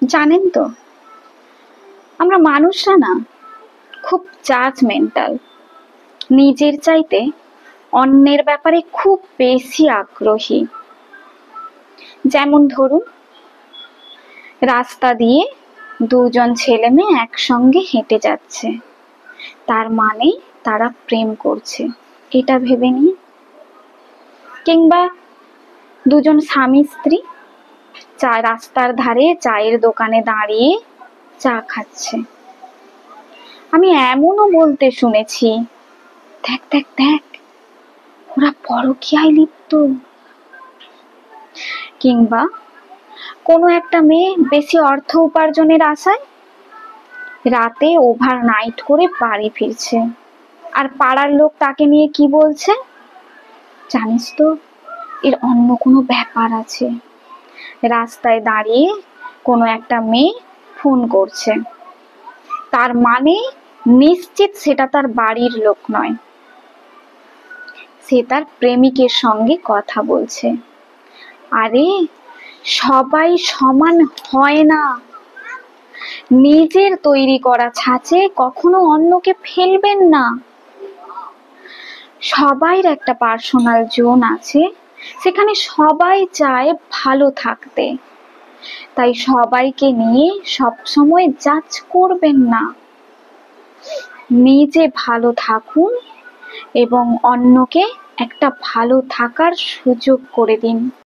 জানেন তো, আমরা মানুষরা না খুব জাজমেন্টাল, নিজের চাইতে অন্যের ব্যাপারে খুব বেশি আগ্রহী। যেমন ধরুন, রাস্তা দিয়ে দুজন ছেলে মেয়ে একসঙ্গে হেঁটে যাচ্ছে, তার মানে তারা প্রেম করছে, এটা ভেবে নিয়ে। কিংবা দুজন স্বামী স্ত্রী রাস্তার ধারে চায়ের দোকানে দাঁড়িয়ে চা খাচ্ছে, আমি এমনও বলতে শুনেছি, দেখ দেখ দেখ, ওরা পরকীয়ায় লিপ্ত। কিংবা কোনো একটা মেয়ে বেশি অর্থ উপার্জনের আশায় রাতে ওভারনাইট করে বাড়ি ফিরছে, আর পাড়ার লোক তাকে নিয়ে কি বলছে, জানিস তো, এর অন্য কোনো ব্যাপার আছে। রাস্তায় দাঁড়িয়ে কোনো একটা মেয়ে ফোন করছে, তার মানে নিশ্চিত সেটা তার বাড়ির লোক নয়, সে তার প্রেমিকের সঙ্গে কথা বলছে। আরে সবাই সমান হয় না, নিজের তৈরি করা ছাঁচে কখনো অন্যকে ফেলবেন না। সবাইর একটা পার্সোনাল জোন আছে, সেখানে সবাই চায় ভালো থাকতে, তাই সবাইকে নিয়ে সবসময় জাজ করবেন না। নিজে ভালো থাকুন এবং অন্যকে একটা ভালো থাকার সুযোগ করে দিন।